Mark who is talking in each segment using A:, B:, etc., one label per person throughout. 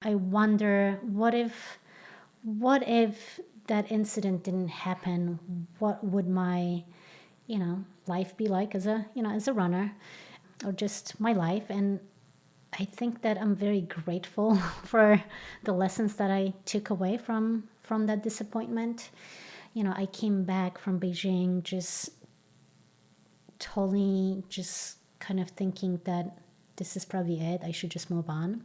A: I wonder what if that incident didn't happen? What would my, life be like as a runner, or just my life? And I think that I'm very grateful for the lessons that I took away from that disappointment. I came back from Beijing just totally just kind of thinking that this is probably it. I should just move on.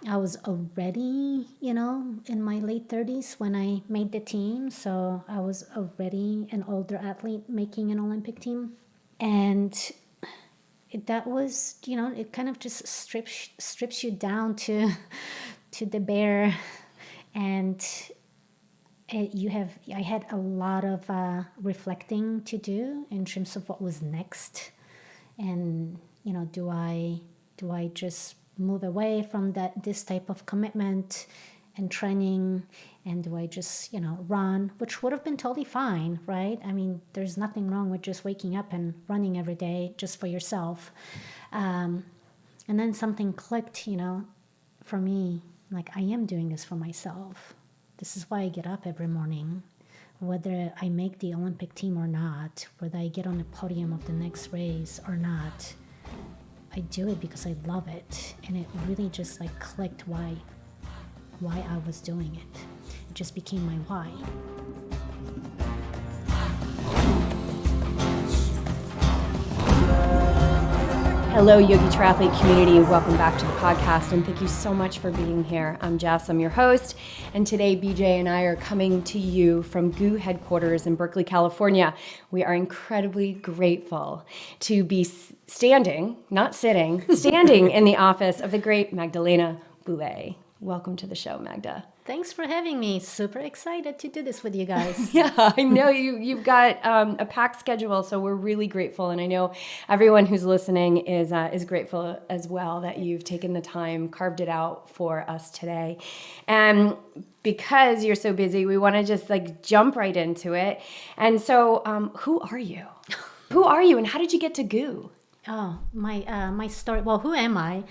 A: I was already, in my late 30s when I made the team. So I was already an older athlete making an Olympic team. And that was, it kind of just strips you down to the bare. And I had a lot of reflecting to do in terms of what was next. And, do I just move away from this type of commitment and training, and do I just run, which would have been totally fine, right? I mean, there's nothing wrong with just waking up and running every day just for yourself. And then something clicked, for me, like, I am doing this for myself. This is why I get up every morning, whether I make the Olympic team or not, whether I get on the podium of the next race or not. I do it because I love it, and it really just clicked why I was doing it. It just became my why.
B: Hello, Yogi Triathlete community. Welcome back to the podcast, and thank you so much for being here. I'm Jess, I'm your host, and today BJ and I are coming to you from GU headquarters in Berkeley, California. We are incredibly grateful to be standing, not sitting, standing in the office of the great Magda Boulet. Welcome to the show, Magda.
A: Thanks for having me. Super excited to do this with you guys.
B: Yeah, I know you've got a packed schedule, so we're really grateful. And I know everyone who's listening is grateful as well that you've taken the time, carved it out for us today. And because you're so busy, we want to just jump right into it. And so who are you? Who are you and how did you get to GU?
A: Oh, my story. Well, who am I?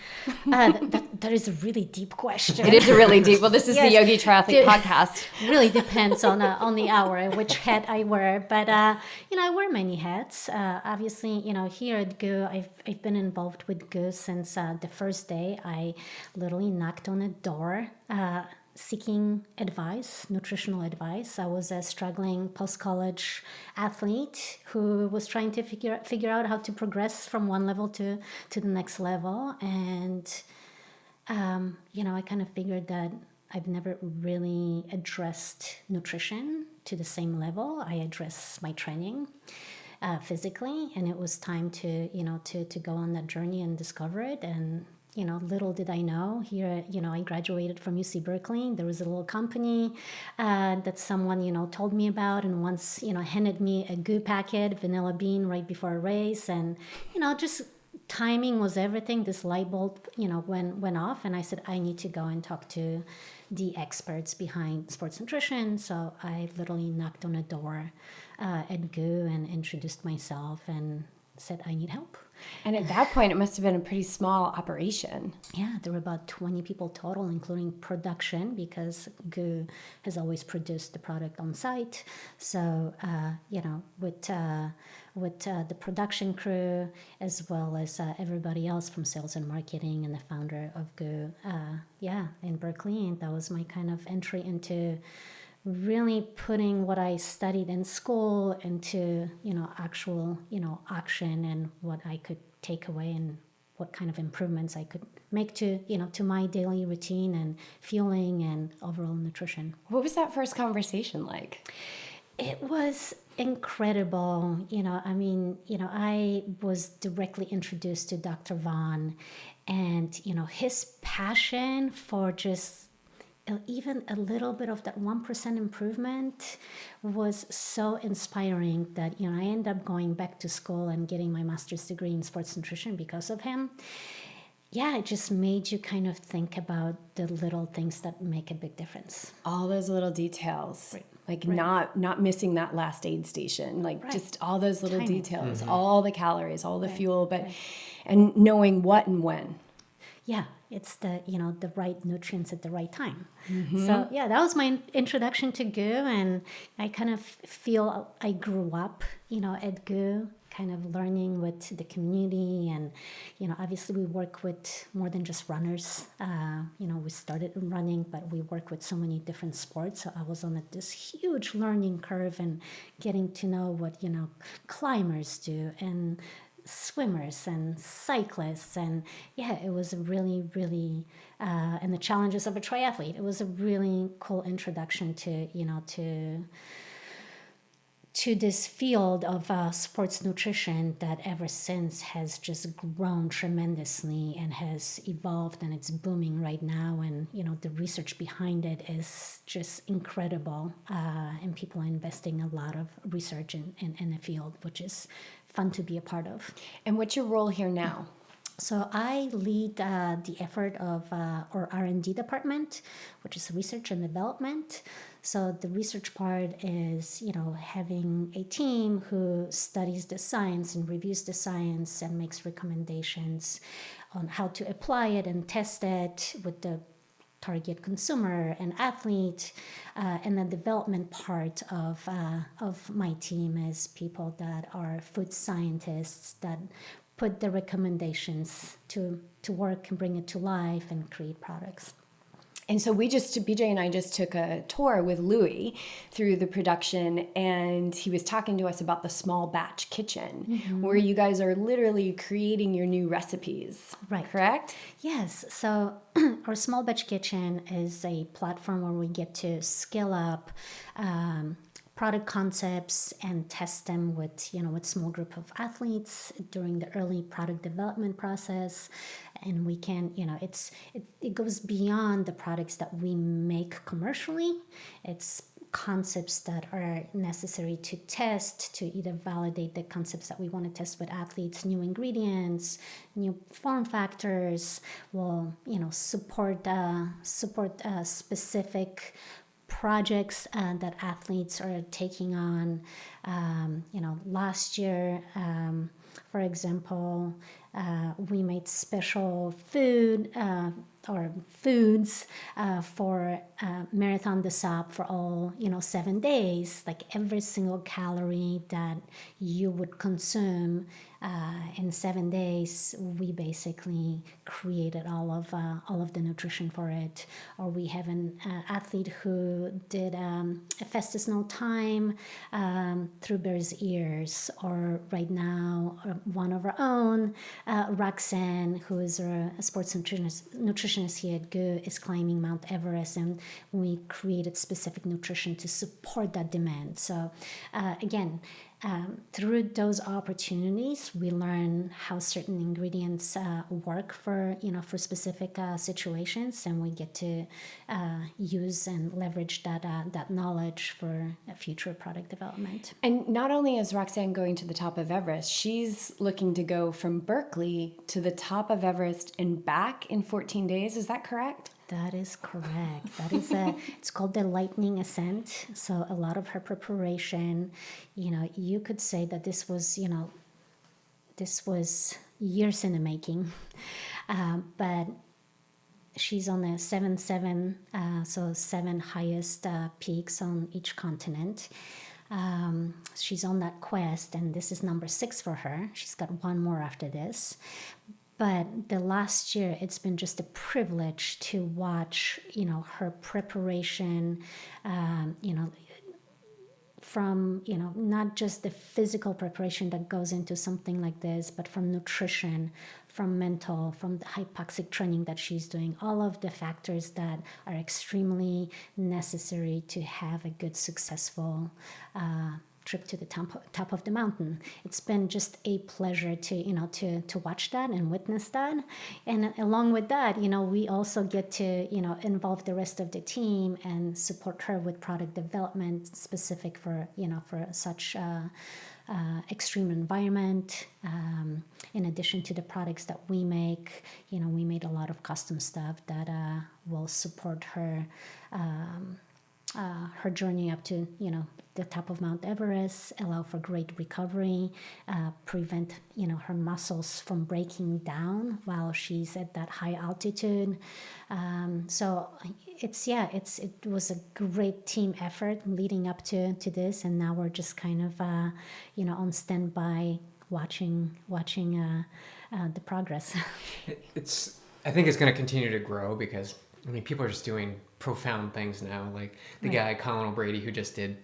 A: That is a really deep question.
B: It is a really deep. Well, this is
A: Yes.
B: the Yogi Triathlete podcast.
A: Really depends on the hour, which hat I wear. But I wear many hats. Obviously, here at GU, I've been involved with GU since the first day. I literally knocked on a door. Seeking advice, nutritional advice. I was a struggling post-college athlete who was trying to figure out how to progress from one level to the next level. And, I kind of figured that I've never really addressed nutrition to the same level I address my training physically. And it was time to go on that journey and discover it. And little did I know here, I graduated from UC Berkeley. There was a little company that someone, told me about, and once, handed me a GU packet, vanilla bean, right before a race. And, just timing was everything. This light bulb, went off, and I said, I need to go and talk to the experts behind sports nutrition. So I literally knocked on a door at GU and introduced myself and said, I need help.
B: And at that point, it must have been a pretty small operation.
A: Yeah, there were about 20 people total, including production, because GU has always produced the product on site. So, with the production crew, as well as everybody else from sales and marketing and the founder of GU, in Berkeley. And that was my kind of entry into really putting what I studied in school into, actual, action, and what I could take away and what kind of improvements I could make to my daily routine and fueling and overall nutrition.
B: What was that first conversation like?
A: It was incredible. I was directly introduced to Dr. Vaughan, and, his passion for just even a little bit of that 1% improvement was so inspiring that, I ended up going back to school and getting my master's degree in sports nutrition because of him. Yeah, it just made you kind of think about the little things that make a big difference.
B: All those little details,
A: Right.
B: not missing that last aid station, just all those little
A: Timing.
B: details, all the calories, all the fuel, and knowing what and when.
A: yeah, it's the right nutrients at the right time. So yeah, that was my introduction to GU, and I kind of feel I grew up, at GU, kind of learning with the community, and obviously we work with more than just runners. We started running, but we work with so many different sports. So I was on this huge learning curve and getting to know what climbers do and swimmers and cyclists, and yeah, it was a really, really and the challenges of a triathlete. It was a really cool introduction to this field of sports nutrition that ever since has just grown tremendously and has evolved, and it's booming right now. And the research behind it is just incredible, and people are investing a lot of research in the field, which is fun to be a part of.
B: And what's your role here now?
A: So I lead the effort of our R&D department, which is research and development. So the research part is, having a team who studies the science and reviews the science and makes recommendations on how to apply it and test it with the target consumer and athlete. And the development part of my team is people that are food scientists that put the recommendations to work and bring it to life and create products.
B: And so BJ and I just took a tour with Louis through the production, and he was talking to us about the small batch kitchen, where you guys are literally creating your new recipes.
A: Right.
B: Correct?
A: Yes. So our small batch kitchen is a platform where we get to scale up product concepts and test them with small group of athletes during the early product development process. And we can, it goes beyond the products that we make commercially. It's concepts that are necessary to test, to either validate the concepts that we want to test with athletes, new ingredients, new form factors, will support specific projects that athletes are taking on. Last year, for example, we made special food or foods for Marathon des Sables for all 7 days. Like every single calorie that you would consume in 7 days, we basically created all of the nutrition for it. Or we have an athlete who did a fastest known time through Bear's Ears. Or right now, one of our own, Roxanne, who is a sports nutritionist here at GU, is climbing Mount Everest, and we created specific nutrition to support that demand. So again, through those opportunities, we learn how certain ingredients work for specific situations, and we get to use and leverage that knowledge for future product development.
B: And not only is Roxanne going to the top of Everest, she's looking to go from Berkeley to the top of Everest and back in 14 days. Is that correct?
A: That is correct. That is it's called the lightning ascent. So a lot of her preparation, you could say that this was years in the making. But she's on the 7-7, so 7 highest peaks on each continent. She's on that quest, and this is number 6 for her. She's got one more after this. But the last year, it's been just a privilege to watch, her preparation, from, not just the physical preparation that goes into something like this, but from nutrition, from mental, from the hypoxic training that she's doing, all of the factors that are extremely necessary to have a good, successful trip to the top of the mountain. It's been just a pleasure to watch that and witness that. And along with that, we also get to involve the rest of the team and support her with product development specific for such extreme environment. In addition to the products that we make, we made a lot of custom stuff that will support her her journey up to, the top of Mount Everest, allow for great recovery, prevent, her muscles from breaking down while she's at that high altitude. So it was a great team effort leading up to this, and now we're just kind of, on standby watching the progress.
C: I think it's going to continue to grow because people are just doing profound things now. Like the guy Colin O'Brady who just did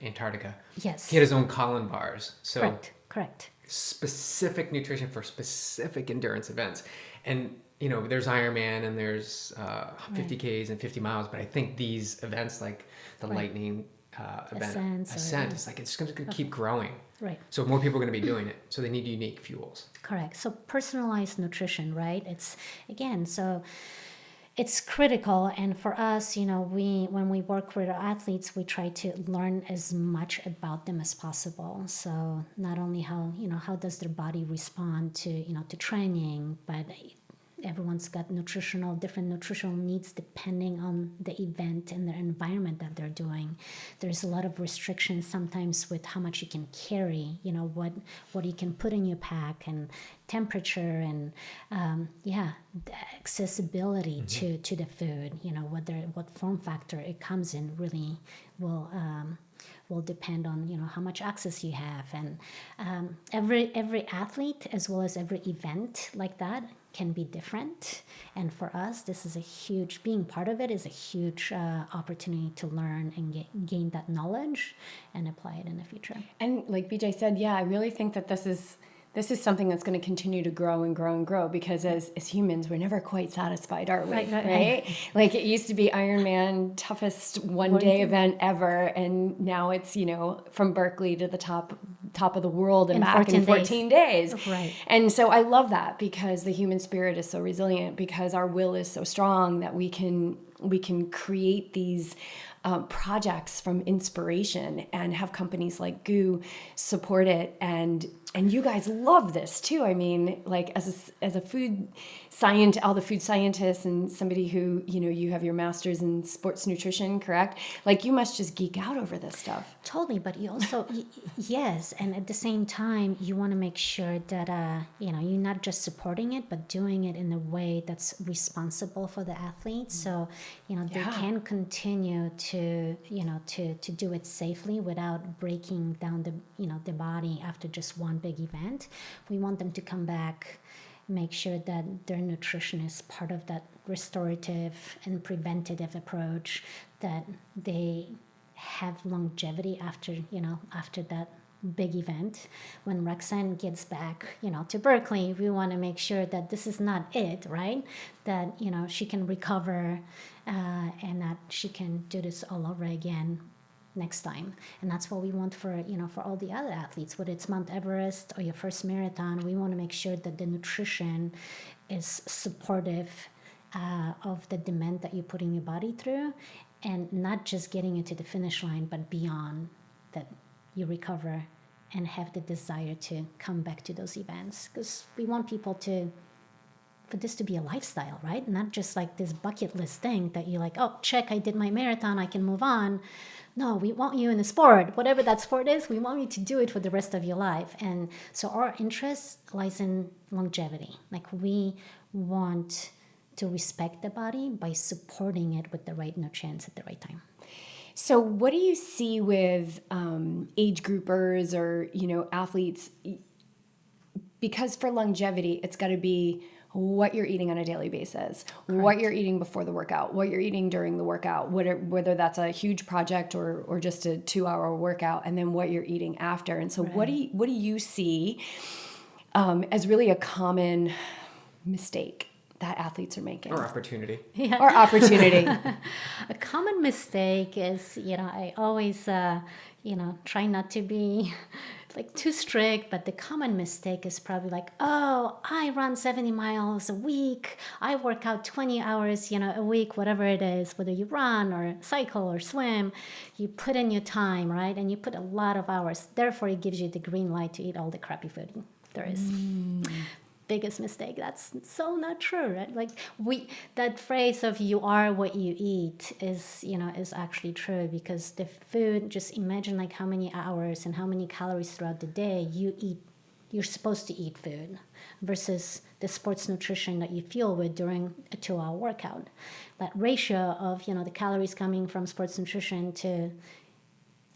C: Antarctica.
A: Yes.
C: He had his own Colin bars. So
A: Correct.
C: Specific nutrition for specific endurance events. And there's Ironman and there's 50Ks and 50 miles, but I think these events like the Lightning event, Ascent, it's like it's going to keep growing.
A: Right.
C: So more people are going to be doing it. So they need unique fuels.
A: Correct. So personalized nutrition, right? It's critical, and for us, when we work with our athletes, we try to learn as much about them as possible. So not only how does their body respond to to training, but everyone's got different nutritional needs depending on the event and the environment that they're doing. There's a lot of restrictions sometimes with how much you can carry, what you can put in your pack, and temperature, and the accessibility to the food, what form factor it comes in really will depend on how much access you have. And every athlete as well as every event like that can be different, and for us being part of it is a huge opportunity to learn and gain that knowledge and apply it in the future.
B: And like BJ said, I really think that this is something that's going to continue to grow and grow and grow, because as humans, we're never quite satisfied, are we? Right? Like it used to be Ironman, toughest one-day event ever, and now it's, from Berkeley to the top of the world and back in 14 days.
A: Right.
B: And so I love that, because the human spirit is so resilient, because our will is so strong that we can create these projects from inspiration and have companies like GU support it. And you guys love this too. I mean, like as a food scientist, all the food scientists, and somebody who, you have your master's in sports nutrition, correct? Like you must just geek out over this stuff.
A: Totally, but you also, yes, and at the same time, you want to make sure that, you're not just supporting it, but doing it in a way that's responsible for the athletes. So, they can continue to do it safely without breaking down the body after just one big event. We want them to come back, make sure that their nutrition is part of that restorative and preventative approach, that they have longevity after that big event. When Roxanne gets back, to Berkeley, we want to make sure that this is not it, right? That, she can recover and that she can do this all over again next time. And that's what we want for all the other athletes, whether it's Mount Everest or your first marathon. We want to make sure that the nutrition is supportive of the demand that you're putting your body through, and not just getting you to the finish line, but beyond that, you recover and have the desire to come back to those events. Because we want people for this to be a lifestyle, right? Not just like this bucket list thing that you're like, oh, check, I did my marathon, I can move on. No, we want you in the sport, whatever that sport is, we want you to do it for the rest of your life. And so our interest lies in longevity. Like we want to respect the body by supporting it with the right nutrients at the right time.
B: So what do you see with age groupers or, athletes? Because for longevity, it's got to be what you're eating on a daily basis, correct, what you're eating before the workout, what you're eating during the workout, whether that's a huge project or just a 2-hour workout, and then what you're eating after. And so right, what do you see as really a common mistake that athletes are making?
C: Or opportunity.
A: Yeah.
B: Or opportunity.
A: A common mistake is, I always, try not to be like too strict, but the common mistake is probably like, oh, I run 70 miles a week. I work out 20 hours, a week, whatever it is, whether you run or cycle or swim, you put in your time, right? And you put a lot of hours. Therefore, it gives you the green light to eat all the crappy food there is. biggest mistake. That's so not true, right? Like that phrase of "you are what you eat" is actually true, because the food. Just imagine like how many hours and how many calories throughout the day you eat. You're supposed to eat food, versus the sports nutrition that you fuel with during a 2-hour workout. That ratio of the calories coming from sports nutrition to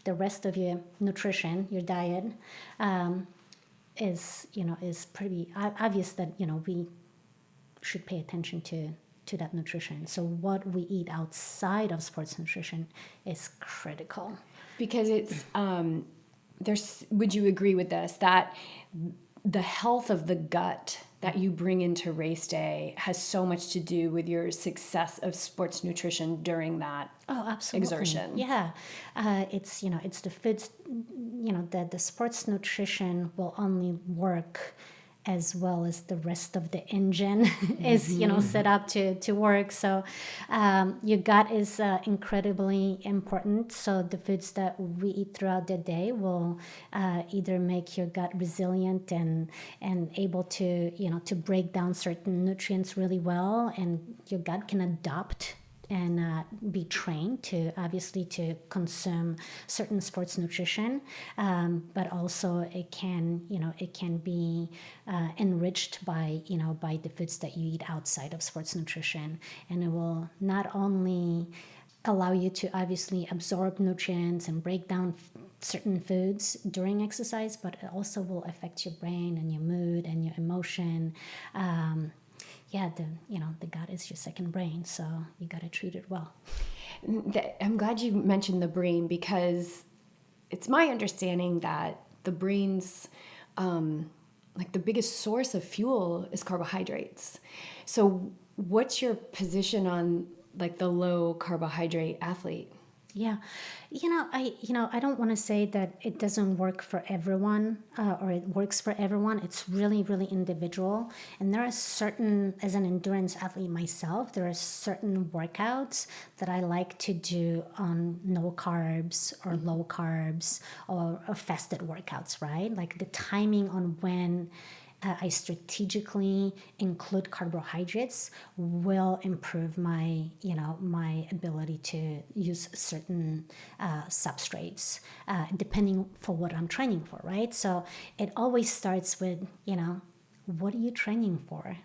A: the rest of your nutrition, your diet, is pretty obvious that we should pay attention to that nutrition. So what we eat outside of sports nutrition is critical.
B: Because it's would you agree with this, that the health of the gut that you bring into race day has so much to do with your success of sports nutrition during that exertion?
A: Yeah. It's the foods, the sports nutrition will only work as well as the rest of the engine is set up to work. So your gut is incredibly important. So the foods that we eat throughout the day will either make your gut resilient and able to to break down certain nutrients really well, and your gut can adapt and be trained to obviously to consume certain sports nutrition, but also it can be enriched by by the foods that you eat outside of sports nutrition, and it will not only allow you to obviously absorb nutrients and break down certain foods during exercise, but it also will affect your brain and your mood and your emotion. The gut is your second brain, so you got to treat it well.
B: I'm glad you mentioned the brain, because it's my understanding that the brain's the biggest source of fuel is carbohydrates. So what's your position on the low carbohydrate athlete?
A: Yeah, I don't want to say that it doesn't work for everyone or it works for everyone. It's really, really individual. And there are certain, as an endurance athlete myself, there are certain workouts that I like to do on no carbs or low carbs or fasted workouts, right? Like the timing on when I strategically include carbohydrates will improve my ability to use certain substrates, depending for what I'm training for, right? So it always starts with, what are you training for?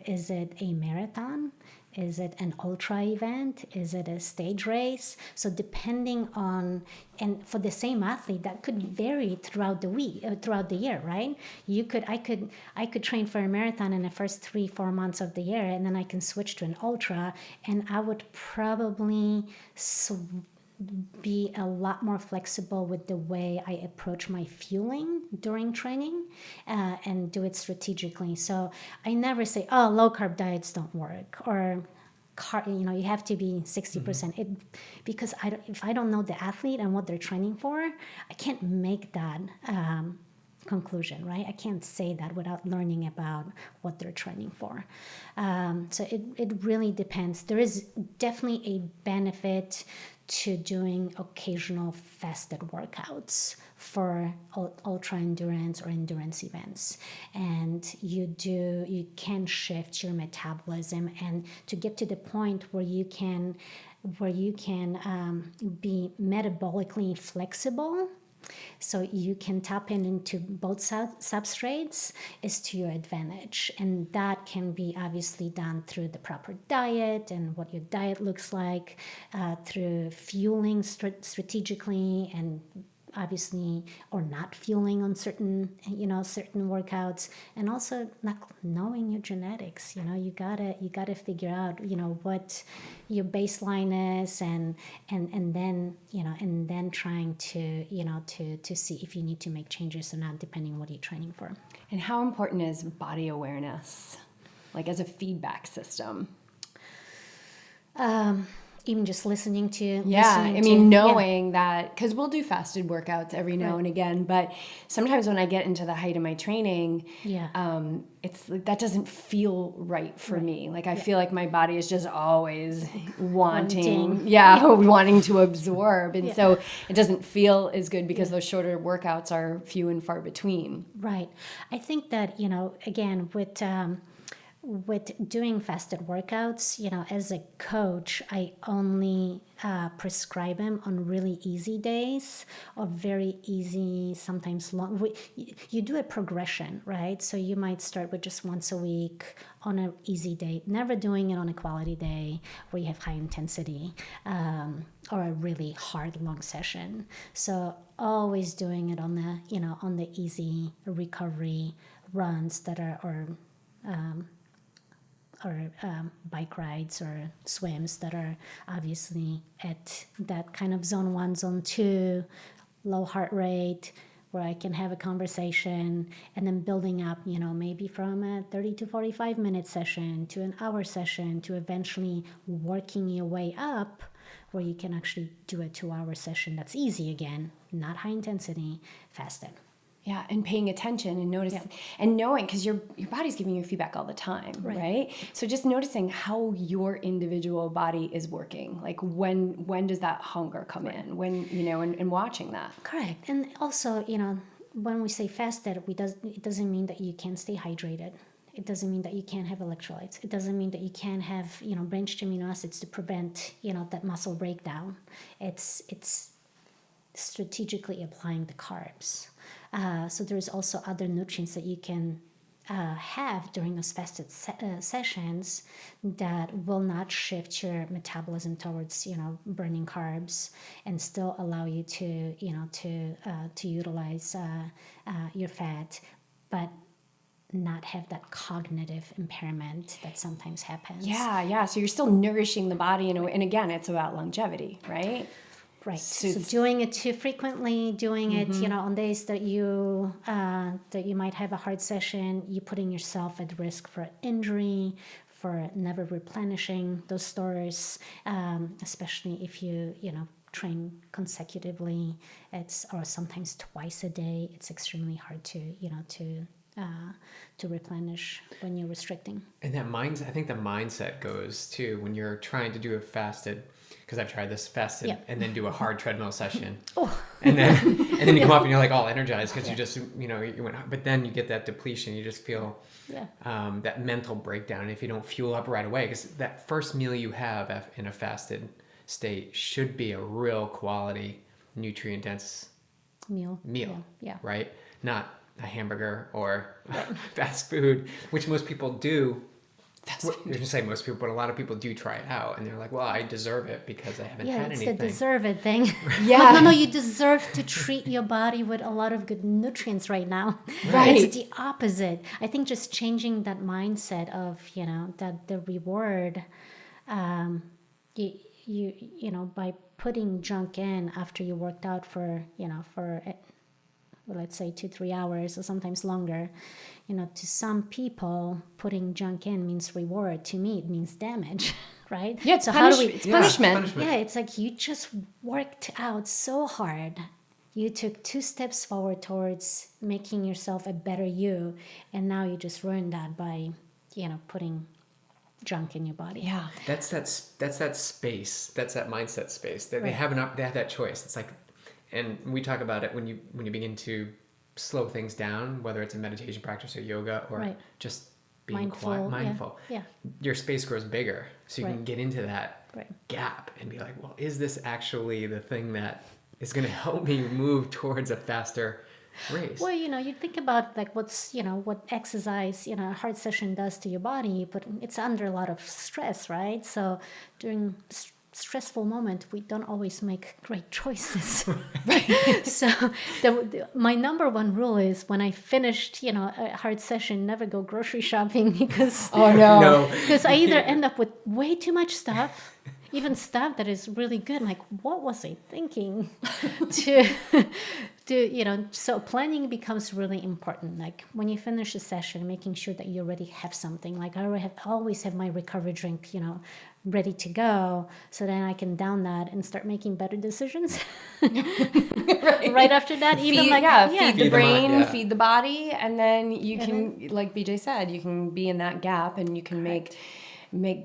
A: Is it a marathon? Is it an ultra event? Is it a stage race? So depending on, and for the same athlete, that could vary throughout the week, throughout the year, right? I could train for a marathon in the first 3-4 months of the year, and then I can switch to an ultra, and I would probably be a lot more flexible with the way I approach my fueling during training, and do it strategically. So I never say, oh, low carb diets don't work, or you have to be 60%. Because if I don't know the athlete and what they're training for, I can't make that conclusion, right? I can't say that without learning about what they're training for. So it really depends. There is definitely a benefit to doing occasional fasted workouts for ultra endurance or endurance events, and you can shift your metabolism and to get to the point where you can be metabolically flexible, so you can tap into both substrates, is to your advantage. And that can be obviously done through the proper diet and what your diet looks like, through fueling strategically, and obviously, or not fueling on certain workouts, and also not knowing your genetics. You gotta figure out what your baseline is, and then trying to see if you need to make changes or not, depending on what you're training for.
B: And how important is body awareness, as a feedback system?
A: even just listening to
B: knowing that, because we'll do fasted workouts every now and again, but sometimes when I get into the height of my training, it's like that doesn't feel right for me. Like I feel like my body is just always wanting to absorb, and so it doesn't feel as good because those shorter workouts are few and far between.
A: Right. I think that, again, with doing fasted workouts, as a coach, I only prescribe them on really easy days or very easy, sometimes long. You do a progression, right? So you might start with just once a week on an easy day, never doing it on a quality day where you have high intensity or a really hard long session. So always doing it on the easy recovery runs that are or bike rides or swims that are obviously at that kind of zone 1, zone 2, low heart rate, where I can have a conversation, and then building up, maybe from a 30 to 45 minute session to an hour session to eventually working your way up where you can actually do a 2-hour session that's easy again, not high intensity, fasted.
B: Yeah, and paying attention and noticing and knowing, because your body's giving you feedback all the time, right? So just noticing how your individual body is working. Like when does that hunger come in? When, and watching that.
A: Correct. And also, when we say fasted, it doesn't mean that you can't stay hydrated. It doesn't mean that you can't have electrolytes. It doesn't mean that you can't have, branched amino acids to prevent, that muscle breakdown. It's strategically applying the carbs. So there's also other nutrients that you can have during those fasted sessions that will not shift your metabolism towards, burning carbs and still allow you to, to utilize your fat, but not have that cognitive impairment that sometimes happens.
B: Yeah. So you're still nourishing the body, and again, it's about longevity, right?
A: Right. So doing it too frequently, doing it, on days that you might have a hard session, you're putting yourself at risk for injury, for never replenishing those stores, especially if you train consecutively. Or sometimes twice a day. It's extremely hard to replenish when you're restricting.
C: And that mindset, I think the mindset goes too when you're trying to do a fasted. Because I've tried this fasted and then do a hard treadmill session, and then you come up and you're like all energized because you just you went, but then you get that depletion. You just feel that mental breakdown, and if you don't fuel up right away, because that first meal you have in a fasted state should be a real quality, nutrient dense meal, right? Not a hamburger or fast food, which most people do. You're going to say most people, but a lot of people do try it out, and they're like, well, I deserve it because I haven't had anything.
A: Yeah, it's the deserve it thing. No, you deserve to treat your body with a lot of good nutrients right now.
B: Right.
A: It's the opposite. I think just changing that mindset of, that the reward, by putting junk in after you worked out for let's say 2-3 hours or sometimes longer, to some people putting junk in means reward. To me, it means damage, right?
B: Yeah, it's punishment.
A: Yeah, it's like you just worked out so hard. You took 2 steps forward towards making yourself a better you, and now you just ruined that by, putting junk in your body.
B: Yeah,
C: that's that space. That's that mindset space. They have that choice. It's like. And we talk about it when you begin to slow things down, whether it's a meditation practice or yoga or just being mindful.
A: Yeah.
C: Your space grows bigger, so you can get into that gap and be like, well, is this actually the thing that is going to help me move towards a faster race?
A: Well, you think about like what exercise, a hard session does to your body, but it's under a lot of stress, right? So during stressful moment, we don't always make great choices. So my number one rule is when I finished, a hard session, never go grocery shopping because
B: because
A: I either end up with way too much stuff even stuff that is really good. Like, what was I thinking? to so planning becomes really important. Like when you finish a session, making sure that you already have something. Like I always have my recovery drink, ready to go, so then I can down that and start making better decisions. Right after that, even
B: feed the brain,
C: mind,
B: feed the body, and then you can, like BJ said, you can be in that gap and you can make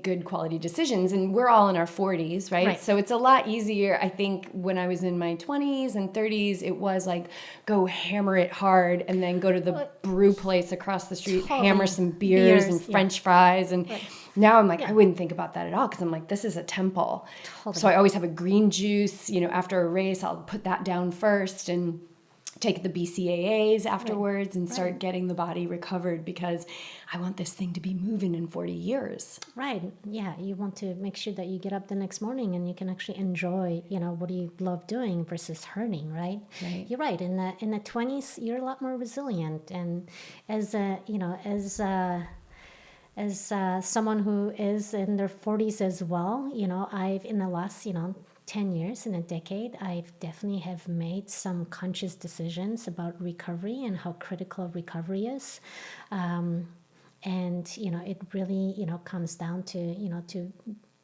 B: good quality decisions. And we're all in our 40s, right? So it's a lot easier. I think when I was in my 20s and 30s, it was like go hammer it hard and then go to the brew place across the street, hammer some beers and French fries. And now I'm like, I wouldn't think about that at all, because I'm like, this is a temple. So I always have a green juice, after a race, I'll put that down first and take the BCAAs afterwards and start getting the body recovered, because I want this thing to be moving in 40 years.
A: Right. Yeah. You want to make sure that you get up the next morning and you can actually enjoy, what you love doing versus hurting, right? You're right. In the 20s, you're a lot more resilient. And as someone who is in their 40s as well, I've in the last, 10 years, in a decade, I've definitely have made some conscious decisions about recovery and how critical recovery is. And, it really, comes down to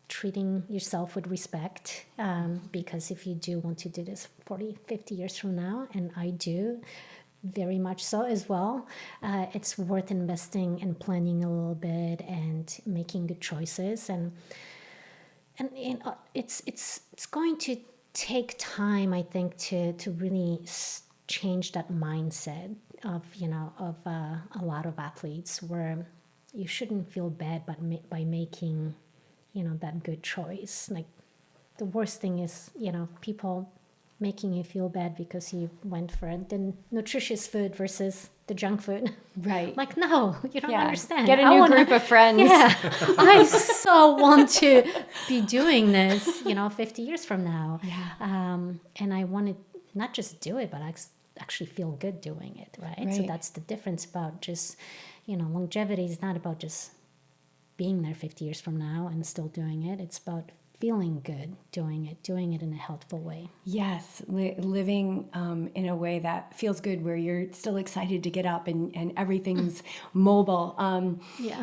A: treating yourself with respect. Because if you do want to do this 40, 50 years from now, and I do, very much so as well, it's worth investing and planning a little bit and making good choices. And it's going to take time, I think, to really change that mindset of a lot of athletes, where you shouldn't feel bad by making that good choice. Like the worst thing is people making you feel bad because you went for the nutritious food versus the junk food.
B: Right.
A: Like, no, you don't understand.
B: Get a new group of friends.
A: Yeah. I so want to be doing this, 50 years from now.
B: Yeah.
A: And I want to not just do it, but actually feel good doing it, right? So that's the difference about just, longevity is not about just being there 50 years from now and still doing it. It's about feeling good doing it in a healthful way.
B: Yes, living in a way that feels good, where you're still excited to get up and everything's mobile.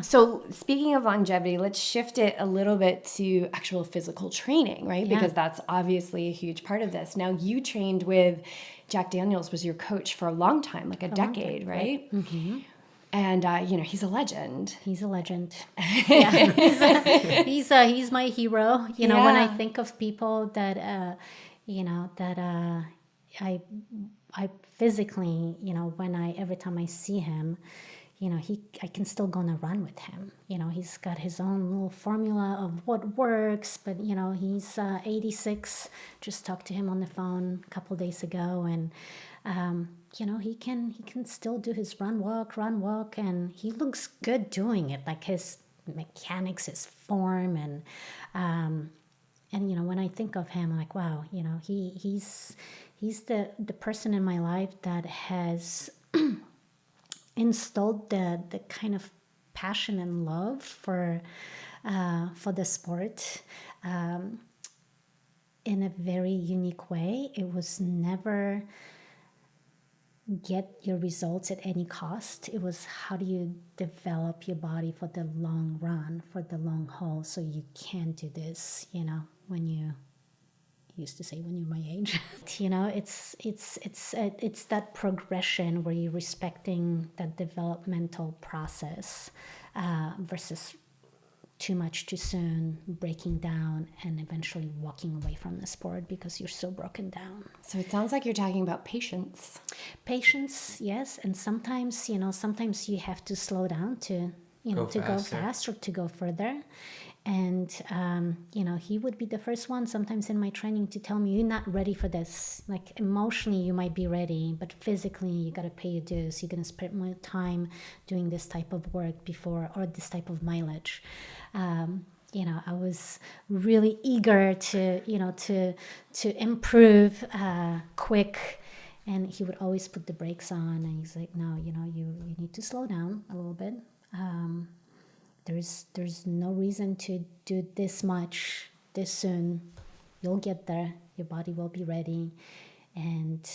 B: So speaking of longevity, let's shift it a little bit to actual physical training, right? Because that's obviously a huge part of this. Now, you trained with Jack Daniels, was your coach for a long time, like a decade, right? Mm-hmm. And he's a legend.
A: He's a legend. Yeah, he's my hero. When I think of people that I physically, every time I see him, I can still go on a run with him. He's got his own little formula of what works, but he's 86. Just talked to him on the phone a couple of days ago, and he can still do his run walk, and he looks good doing it. Like his mechanics, his form, and when I think of him, I'm like, wow, he's the person in my life that has installed the kind of passion and love for the sport in a very unique way. It was never get your results at any cost. It was, how do you develop your body for the long run, for the long haul, so you can do this, when you used to say when you're my age. It's that progression where you're respecting that developmental process versus too much too soon, breaking down, and eventually walking away from the sport because you're so broken down.
B: So it sounds like you're talking about patience.
A: Patience, yes. And sometimes you have to slow down to go fast or to go further. And, he would be the first one sometimes in my training to tell me, you're not ready for this. Like emotionally, you might be ready, but physically, you got to pay your dues. You're going to spend more time doing this type of work before, or this type of mileage. I was really eager to improve quick. And he would always put the brakes on. And he's like, no, you need to slow down a little bit. There's no reason to do this much this soon, you'll get there, your body will be ready. And,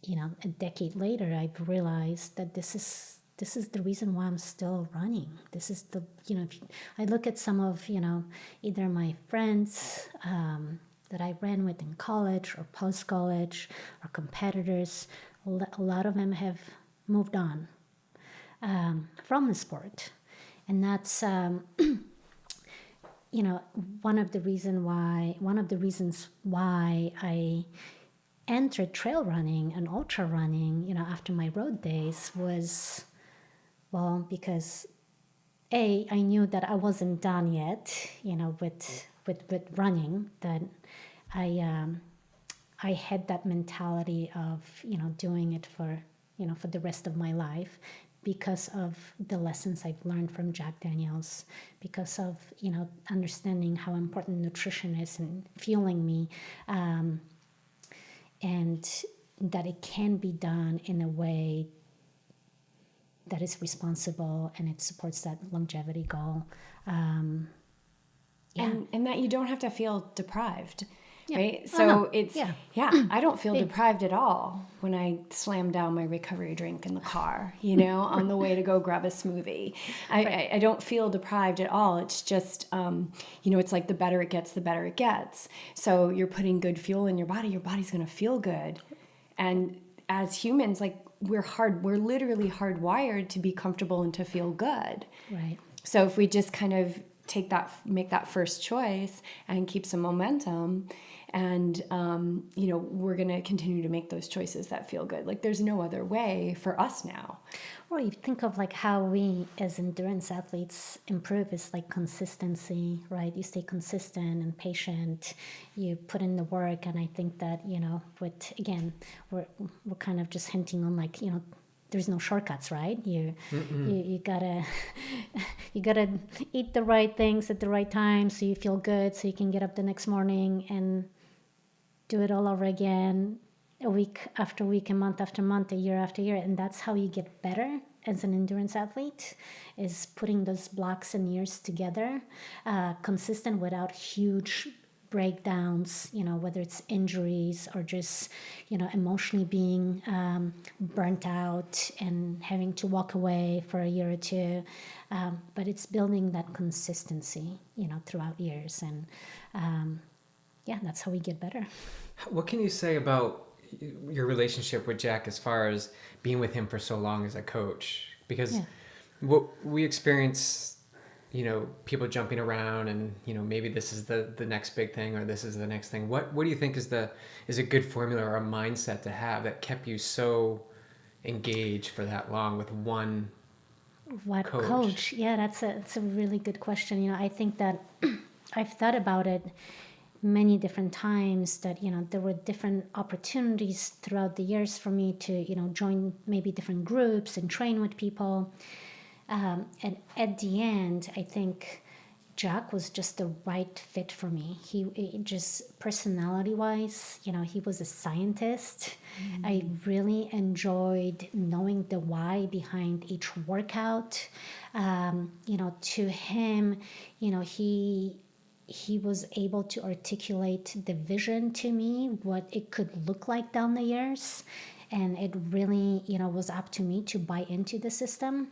A: a decade later, I've realized that this is the reason why I'm still running. This is the, if I look at some of, either my friends that I ran with in college or post-college or competitors, a lot of them have moved on from the sport. And that's, one of the reasons why I entered trail running and ultra running, after my road days was, well, because I knew that I wasn't done yet, with running, that I had that mentality of, doing it for the rest of my life, because of the lessons I've learned from Jack Daniels, because of, understanding how important nutrition is and fueling me, and that it can be done in a way that is responsible and it supports that longevity goal.
B: And that you don't have to feel deprived.
A: Yeah.
B: Right?
A: Oh,
B: So
A: no.
B: it's,
A: Yeah.
B: I don't feel deprived at all when I slam down my recovery drink in the car, on the way to go grab a smoothie. I don't feel deprived at all. It's just, it's like the better it gets, the better it gets. So you're putting good fuel in your body's going to feel good. And as humans, like we're literally hardwired to be comfortable and to feel good.
A: Right.
B: So if we just kind of make that first choice and keep some momentum, and we're going to continue to make those choices that feel good. Like there's no other way for us now.
A: Or you think of like how we as endurance athletes improve is like consistency, right? You stay consistent and patient, you put in the work. And I think that, we're kind of just hinting on like, there's no shortcuts, right? You gotta eat the right things at the right time so you feel good, so you can get up the next morning and do it all over again, a week after week, a month after month, a year after year. And that's how you get better as an endurance athlete, is putting those blocks and years together, consistent without huge breakdowns, whether it's injuries or just, emotionally being burnt out and having to walk away for a year or two. But it's building that consistency, throughout years. And that's how we get better.
C: What can you say about your relationship with Jack as far as being with him for so long as a coach? Because what we experience, people jumping around and, maybe this is the next big thing or this is the next thing. What do you think is a good formula or a mindset to have that kept you so engaged for that long with one coach?
A: Yeah, that's a really good question. I think that I've thought about it many different times, that there were different opportunities throughout the years for me to join maybe different groups and train with people, and at the end I think Jack was just the right fit for me. He just personality wise, he was a scientist. Mm-hmm. I really enjoyed knowing the why behind each workout. To him, he was able to articulate the vision to me, what it could look like down the years. And it really, was up to me to buy into the system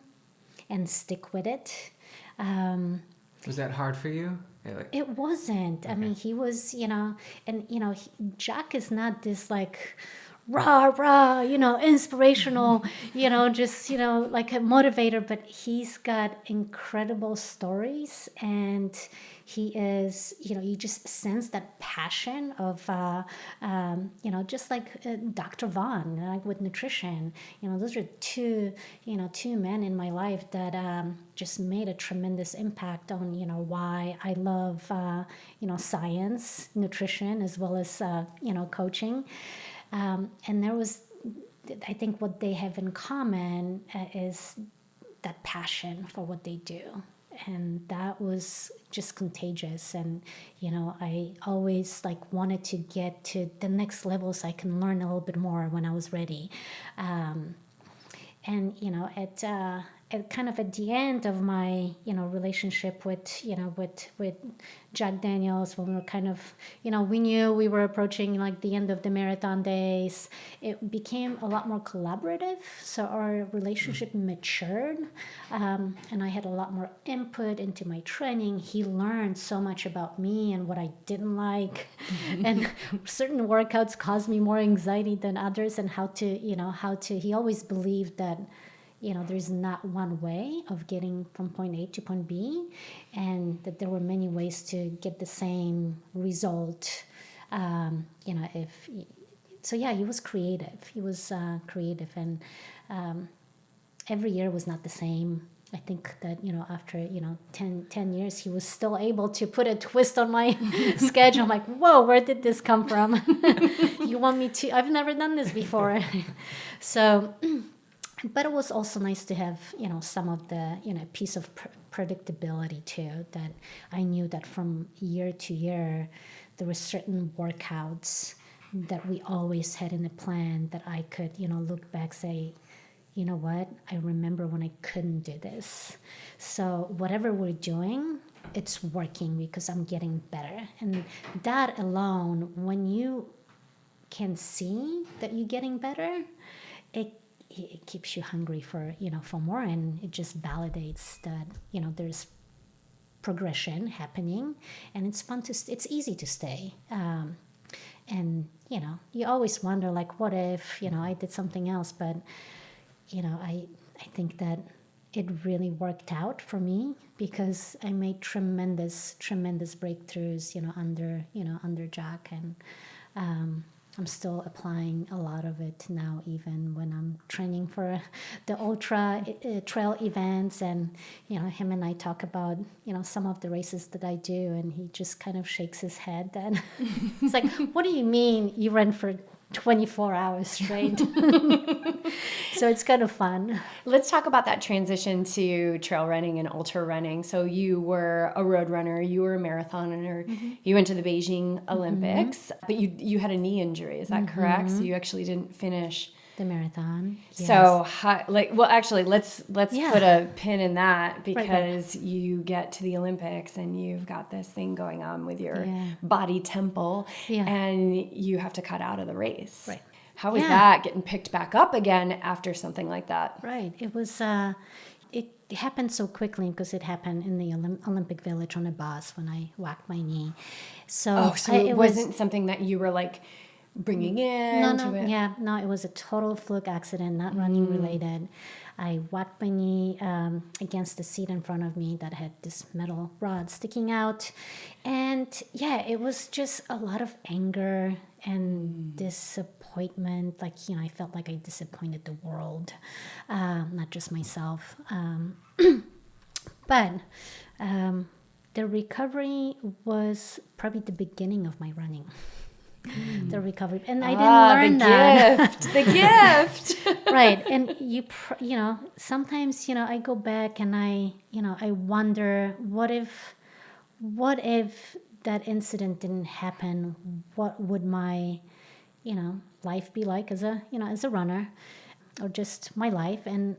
A: and stick with it.
C: Was that hard for you?
A: It wasn't.
C: Okay.
A: I mean, he was, Jack is not this like rah, inspirational, just, like a motivator, but he's got incredible stories, and he is, you just sense that passion of, just like Dr. Vaughan, like with nutrition. Those are two men in my life that just made a tremendous impact on, why I love, science, nutrition, as well as, coaching. And there was, I think what they have in common is that passion for what they do. And that was just contagious. And, I always wanted to get to the next level so I can learn a little bit more when I was ready. And, at the end of my relationship with with Jack Daniels, when we were kind of we knew we were approaching like the end of the marathon days, it became a lot more collaborative. So our relationship matured, and I had a lot more input into my training. He learned so much about me and what I didn't like, and certain workouts caused me more anxiety than others, and how to he always believed that there's not one way of getting from point A to point B, and that there were many ways to get the same result. If so, yeah, he was creative. He was creative, and every year was not the same. I think that after 10 years, he was still able to put a twist on my schedule. I'm like, whoa, where did this come from? You want me to? I've never done this before. So. But it was also nice to have, some of the, piece of predictability too, that I knew that from year to year, there were certain workouts that we always had in the plan that I could, look back, say, you know what, I remember when I couldn't do this. So whatever we're doing, it's working because I'm getting better. And that alone, when you can see that you're getting better, it keeps you hungry for more, and it just validates that there's progression happening, and it's fun it's easy to stay, and you always wonder, like, what if I did something else, but I think that it really worked out for me because I made tremendous breakthroughs under Jack, and I'm still applying a lot of it now, even when I'm training for the ultra trail events. And, him and I talk about, some of the races that I do, and he just kind of shakes his head. And he's like, what do you mean you ran for 24 hours straight? So it's kind of fun.
B: Let's talk about that transition to trail running and ultra running. So you were a road runner, you were a marathoner, you went to the Beijing Olympics, but you had a knee injury, is that correct? So you actually didn't finish
A: the marathon. Yes.
B: So, let's put a pin in that, because you get to the Olympics and you've got this thing going on with your body temple, and you have to cut out of the race.
A: Right.
B: How was that, getting picked back up again after something like that?
A: Right. It was. It happened so quickly because it happened in the Olympic Village on a bus when I whacked my knee. So,
B: it wasn't something that you were like bringing in?
A: No, it was a total fluke accident, not running related. I whacked my knee against the seat in front of me that had this metal rod sticking out. And it was just a lot of anger and disappointment. Like, I felt like I disappointed the world, not just myself. But the recovery was probably the beginning of my running. The recovery, and I didn't learn that.
B: The gift.
A: Right. And sometimes I go back and I wonder, what if that incident didn't happen? What would my life be like as a runner, or just my life? And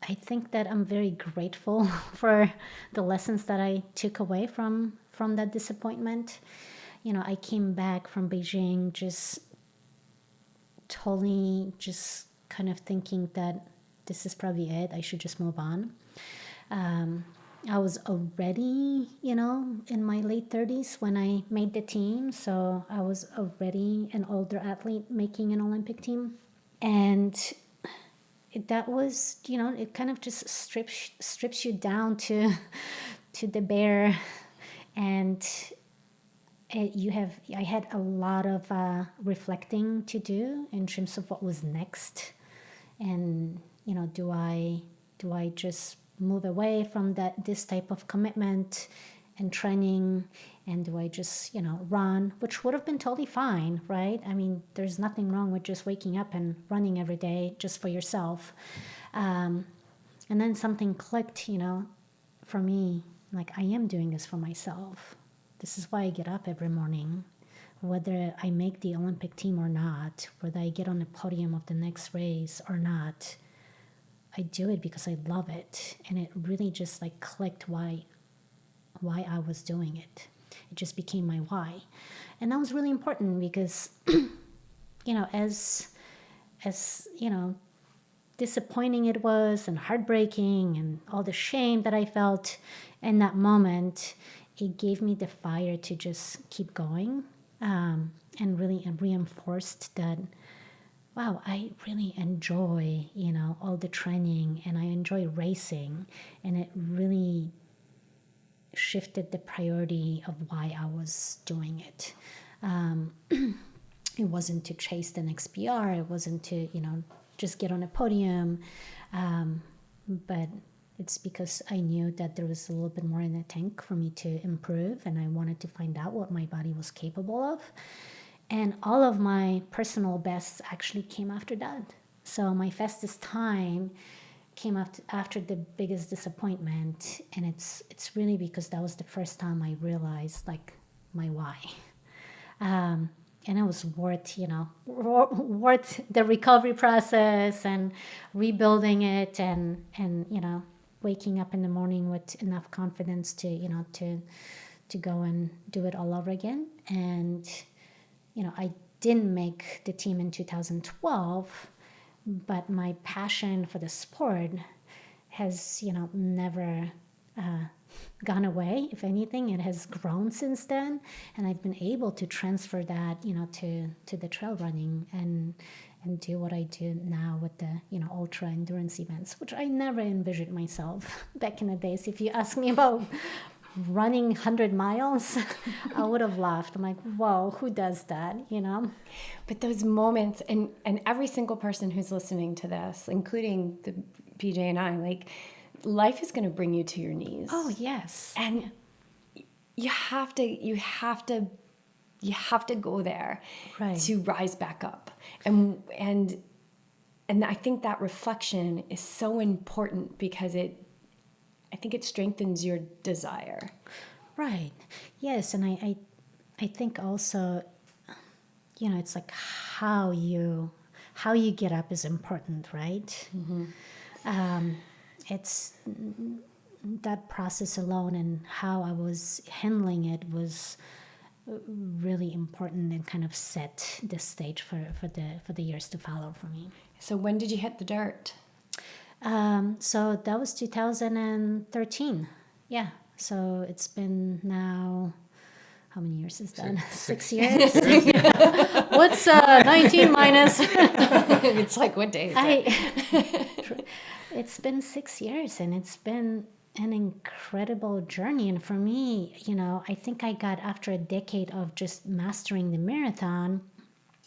A: I think that I'm very grateful for the lessons that I took away from that disappointment. I came back from Beijing just kind of thinking that this is probably it. I should just move on. I was already, in my late 30s when I made the team. So I was already an older athlete making an Olympic team. And that was, it kind of just strips you down to the bare. And I had a lot of reflecting to do in terms of what was next, and do I just move away from this type of commitment and training, and do I just run, which would have been totally fine, right? I mean, there's nothing wrong with just waking up and running every day just for yourself, and then something clicked, for me, like, I am doing this for myself. This is why I get up every morning, whether I make the Olympic team or not, whether I get on the podium of the next race or not. I do it because I love it. And it really just like clicked why I was doing it. It just became my why. And that was really important because, as disappointing it was and heartbreaking and all the shame that I felt in that moment, it gave me the fire to just keep going, and really reinforced that, wow, I really enjoy, all the training, and I enjoy racing, and it really shifted the priority of why I was doing it. It wasn't to chase the next PR. It wasn't to, just get on a podium. But it's because I knew that there was a little bit more in the tank for me to improve, and I wanted to find out what my body was capable of. And all of my personal bests actually came after that. So my fastest time came after the biggest disappointment, and it's really because that was the first time I realized like my why. And it was worth the recovery process and rebuilding it, and waking up in the morning with enough confidence to go and do it all over again. And I didn't make the team in 2012, but my passion for the sport has never gone away. If anything, it has grown since then, and I've been able to transfer that to the trail running and do what I do now with the ultra endurance events, which I never envisioned myself back in the days. If you ask me about running 100 miles, I would have laughed. I'm like, whoa, who does that,
B: But those moments, and every single person who's listening to this, including the PJ and I, like, life is going to bring you to your knees.
A: Oh, yes.
B: And you have to go there, right, to rise back up. And I think that reflection is so important because I think it strengthens your desire.
A: Right. Yes. And I think also, it's like how you get up is important, right? Mm-hmm. It's that process alone, and how I was handling it was really important, and kind of set the stage for the years to follow for me.
B: So when did you hit the dirt?
A: So that was 2013. Yeah. So it's been now, how many years is that? 6 years. What's 19 minus?
B: It's like, what day is it?
A: It's been 6 years, and it's been an incredible journey. And for me, I think I got, after a decade of just mastering the marathon,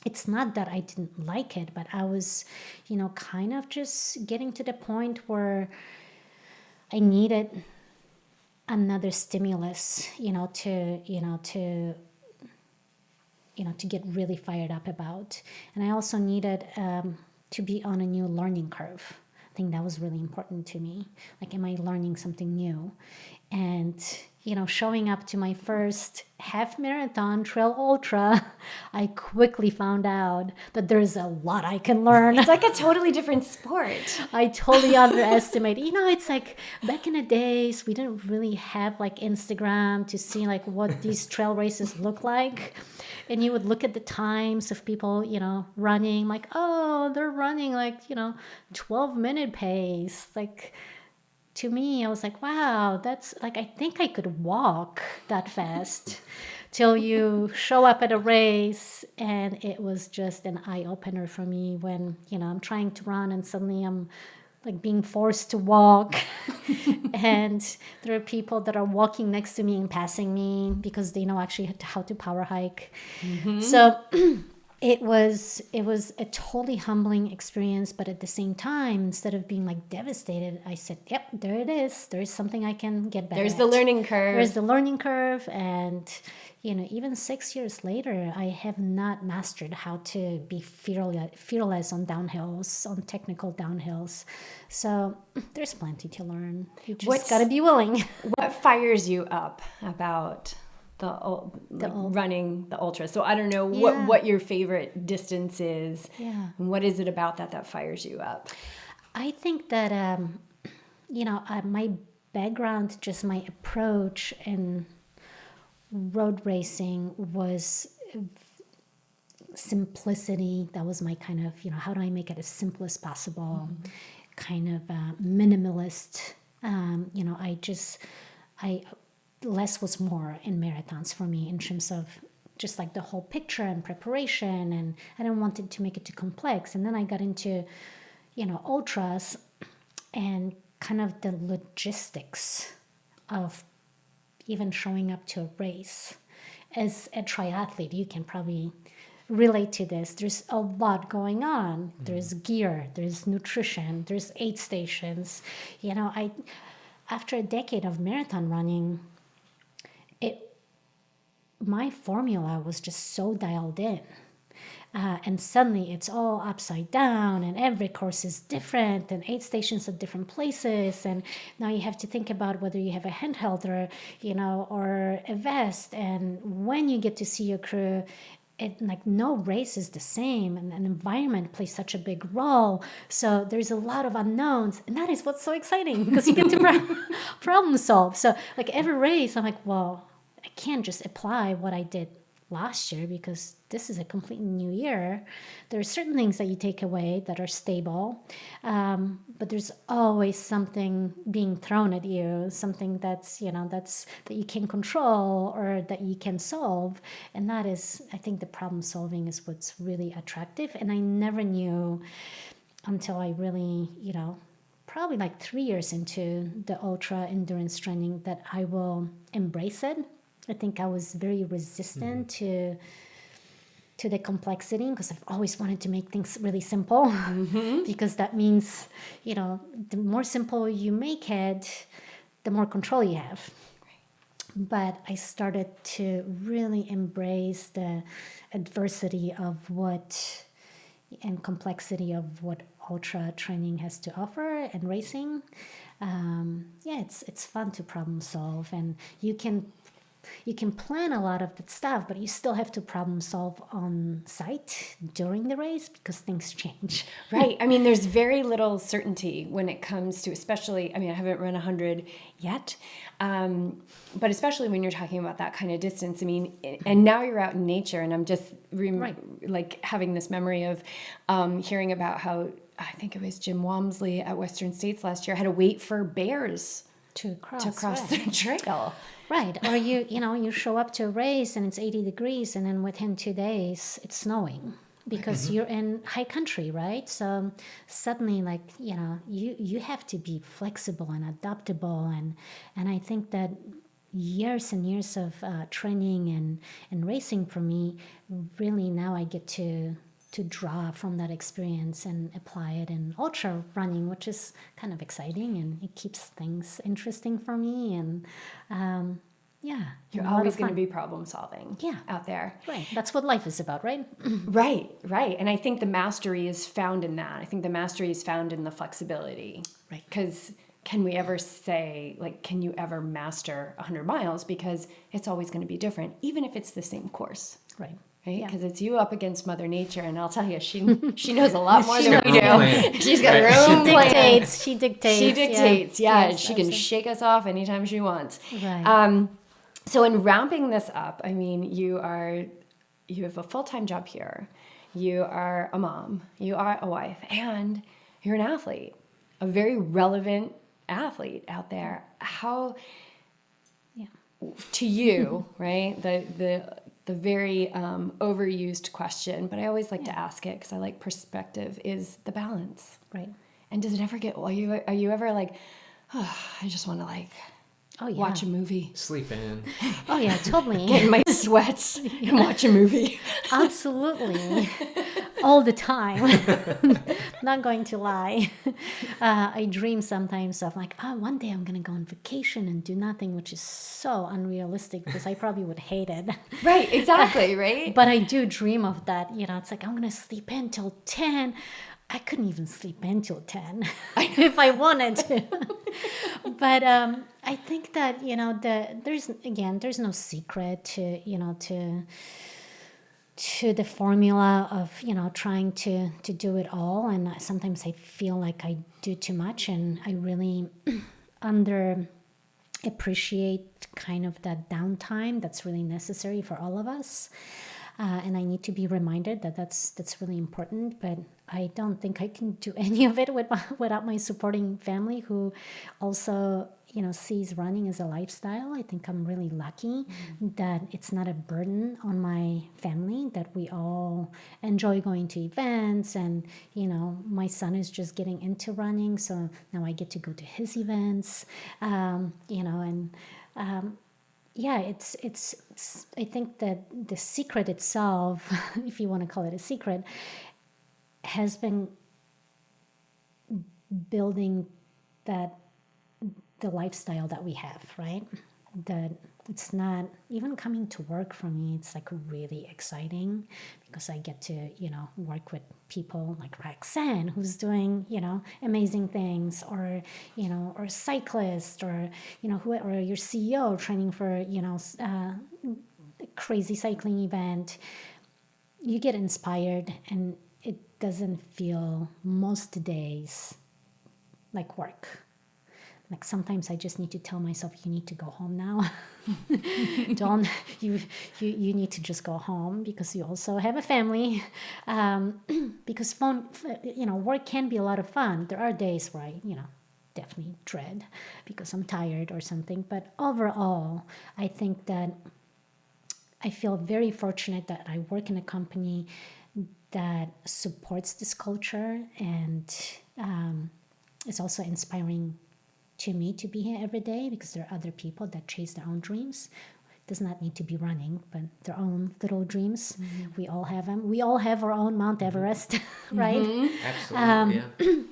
A: it's not that I didn't like it, but I was, kind of just getting to the point where I needed another stimulus, to get really fired up about. And I also needed to be on a new learning curve. I think that was really important to me. Like, am I learning something new? And, showing up to my first half marathon trail ultra, I quickly found out that there's a lot I can learn.
B: It's like a totally different sport.
A: I totally underestimated. It's like back in the days, we didn't really have like Instagram to see like what these trail races look like. And you would look at the times of people, running, like, oh, they're running like, 12-minute pace. Like, to me, I was like, wow, that's like, I think I could walk that fast, till you show up at a race. And it was just an eye-opener for me when, I'm trying to run and suddenly I'm like being forced to walk. And there are people that are walking next to me and passing me because they know actually how to power hike. Mm-hmm. So it was a totally humbling experience, but at the same time, instead of being like devastated, I said, yep, there it is. There's something I can get better
B: There's
A: at.
B: the learning curve.
A: There's the learning curve. And, even 6 years later, I have not mastered how to be fearless on downhills, on technical downhills. So there's plenty to learn. You just got to be willing.
B: What fires you up about running the ultra? So I don't know what your favorite distance is.
A: Yeah.
B: What is it about that fires you up?
A: I think that, my background, just my approach in road racing was simplicity. That was my kind of, how do I make it as simple as possible? Kind of minimalist. Less was more in marathons for me in terms of just like the whole picture and preparation. And I didn't want it to make it too complex. And then I got into, ultras and kind of the logistics of even showing up to a race. As a triathlete, you can probably relate to this. There's a lot going on. There's gear, there's nutrition, there's aid stations. After a decade of marathon running, my formula was just so dialed in. And suddenly it's all upside down, and every course is different, and aid stations at different places. And now you have to think about whether you have a handheld or a vest. And when you get to see your crew, no race is the same, and an environment plays such a big role. So there's a lot of unknowns, and that is what's so exciting, because you get to problem solve. So like every race, I'm like, well, I can't just apply what I did last year because this is a completely new year. There are certain things that you take away that are stable, but there's always something being thrown at you, something that you can control or that you can solve. And that is, I think, the problem solving is what's really attractive. And I never knew until I really, probably like 3 years into the ultra endurance training, that I will embrace it. I think I was very resistant to the complexity, because I've always wanted to make things really simple, because that means, the more simple you make it, the more control you have. But I started to really embrace the adversity of and complexity of what ultra training has to offer and racing. It's fun to problem solve, and you can plan a lot of that stuff, but you still have to problem solve on site during the race because things change.
B: Right. I mean, there's very little certainty when it comes to, especially, I haven't run 100 yet, but especially when you're talking about that kind of distance. And now you're out in nature, and I'm just like having this memory of hearing about how, I think it was Jim Walmsley at Western States last year, had to wait for bears
A: to cross
B: the trail.
A: Right. Or you show up to a race and it's 80 degrees, and then within 2 days it's snowing because you're in high country, right? So suddenly, you have to be flexible and adaptable. And I think that years and years of training and racing for me, really now I get to draw from that experience and apply it in ultra running, which is kind of exciting, and it keeps things interesting for me. And
B: you're always going to be problem solving out there.
A: Right. That's what life is about, right?
B: Right. And I think the mastery is found in that. I think the mastery is found in the flexibility.
A: Right.
B: Because can we ever say, can you ever master 100 miles? Because it's always going to be different, even if it's the same course.
A: Right.
B: Because it's you up against Mother Nature, and I'll tell you, she knows a lot more than we do. She's got her own plan.
A: She dictates.
B: Yeah, she can shake us off anytime she wants.
A: Right.
B: So in ramping this up, you have a full-time job here. You are a mom. You are a wife, and you're an athlete, a very relevant athlete out there. How, to you, right? The very overused question, but I always like to ask it because I like perspective, is the balance.
A: Right.
B: And does it ever get, are you ever like, I just want to watch a movie.
C: Sleep in.
A: Oh yeah, totally.
B: Get in my sweats and watch a movie.
A: Absolutely. All the time. Not going to lie. I dream sometimes of one day I'm going to go on vacation and do nothing, which is so unrealistic because I probably would hate it.
B: Right, exactly, right?
A: But I do dream of that. It's like, I'm going to sleep in till 10. I couldn't even sleep in till 10 if I wanted to. But I think that, there's no secret to to the formula of, trying to do it all. And sometimes I feel like I do too much, and I really appreciate kind of that downtime that's really necessary for all of us. And I need to be reminded that that's really important. But I don't think I can do any of it without my supporting family, who also, sees running as a lifestyle. I think I'm really lucky that it's not a burden on my family, that we all enjoy going to events. And, my son is just getting into running, so now I get to go to his events, it's I think that the secret itself, if you want to call it a secret, has been building the lifestyle that we have, right? That it's not even coming to work for me. It's like really exciting because I get to, work with people like Roxanne, who's doing, amazing things, or, or a cyclist, or, or your CEO training for, a crazy cycling event. You get inspired, and it doesn't feel most days like work. Like sometimes I just need to tell myself, you need to go home now. You need to just go home, because you also have a family. Because work can be a lot of fun. There are days where I, definitely dread because I'm tired or something. But overall, I think that I feel very fortunate that I work in a company that supports this culture, and it's also inspiring to me to be here every day, because there are other people that chase their own dreams. It does not need to be running, but their own little dreams. We all have them. We all have our own Mount Everest, right?
C: Absolutely,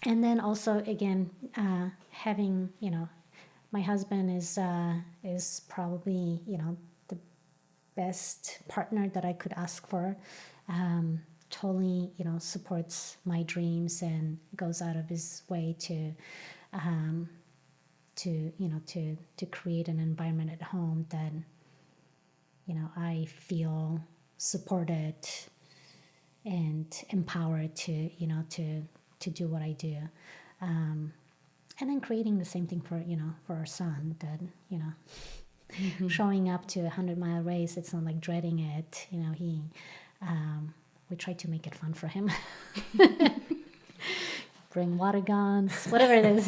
A: And then also, again, having, my husband is probably, the best partner that I could ask for. Totally, supports my dreams and goes out of his way to create an environment at home that, I feel supported and empowered to do what I do. And then creating the same thing for our son, that, showing up to a 100-mile race, it's not like dreading it. We try to make it fun for him. Bring water guns, whatever it is.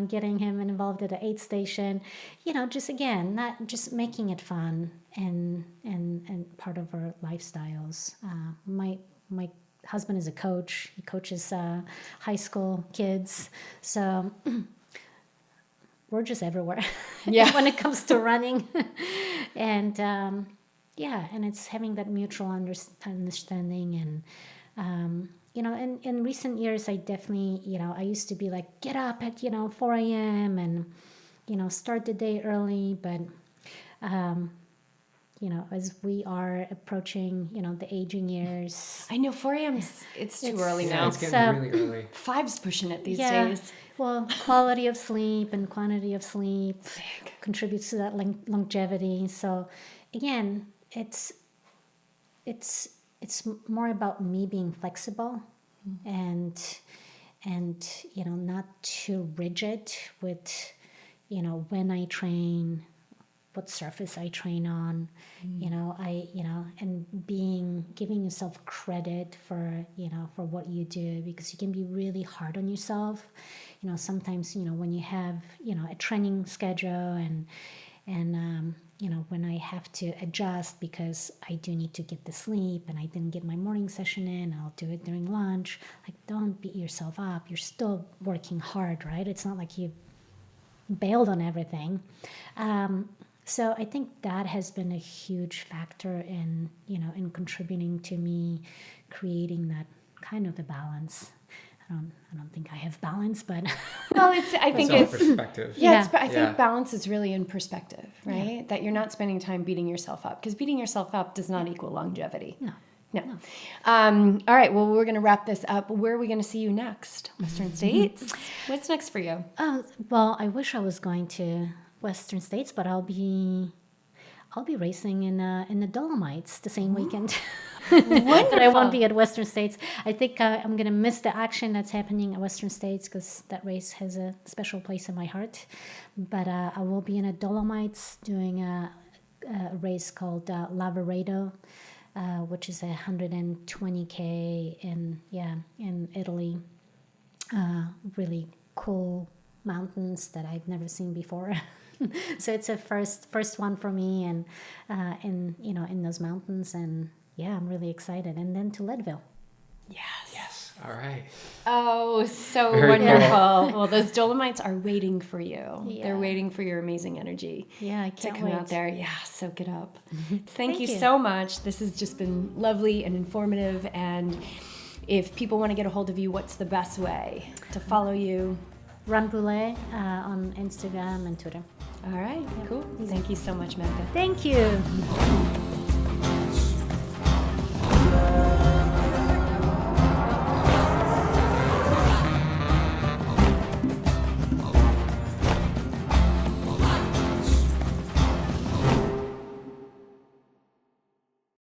A: Getting him involved at the aid station, just again, not just making it fun and part of our lifestyles. My husband is a coach. He coaches high school kids, so we're just everywhere. When it comes to running, and and it's having that mutual understanding. And in recent years, I definitely, I used to be like, get up at 4 a.m. and start the day early, but as we are approaching the aging years,
B: I know 4 a.m. It's too early now.
C: It's getting really early.
B: 5's pushing it these days.
A: Well, quality of sleep and quantity of sleep contributes to that longevity. So again, it's more about me being flexible and not too rigid with when I train, what surface I train on, and giving yourself credit for what you do, because you can be really hard on yourself. Sometimes when you have a training schedule and when I have to adjust because I do need to get the sleep and I didn't get my morning session in, I'll do it during lunch. Like, don't beat yourself up. You're still working hard, right? It's not like you bailed on everything. So I think that has been a huge factor in contributing to me creating that kind of a balance. I don't think I have balance, but
B: well, I think it's
C: perspective.
B: I think balance is really in perspective, right? Yeah. That you're not spending time beating yourself up, because beating yourself up does not equal longevity. No. All right. Well, we're going to wrap this up. Where are we going to see you next? Western States? What's next for you?
A: Well, I wish I was going to Western States, but I'll I'll be racing in the Dolomites the same weekend. But I won't be at Western States. I think I'm going to miss the action that's happening at Western States because that race has a special place in my heart. But I will be in the Dolomites doing a race called Lavaredo, which is 120K in Italy. Really cool mountains that I've never seen before. So it's a first one for me, and in those mountains, and yeah, I'm really excited. And then to Leadville.
C: Yes. All right.
B: Oh, so
C: Very
B: wonderful.
C: cool.
B: Well, those Dolomites are waiting for you.
A: Yeah.
B: They're waiting for your amazing energy.
A: Yeah, I
B: To
A: can't
B: come
A: wait.
B: out there. Yeah, soak it up. Thank
A: Thank
B: you
A: you.
B: so much. This has just been lovely and informative. And if people want to get a hold of you, what's the best way to follow you?
A: Run Boulet on Instagram and Twitter.
B: All right, cool. Thank you so much, Magda.
A: Thank you.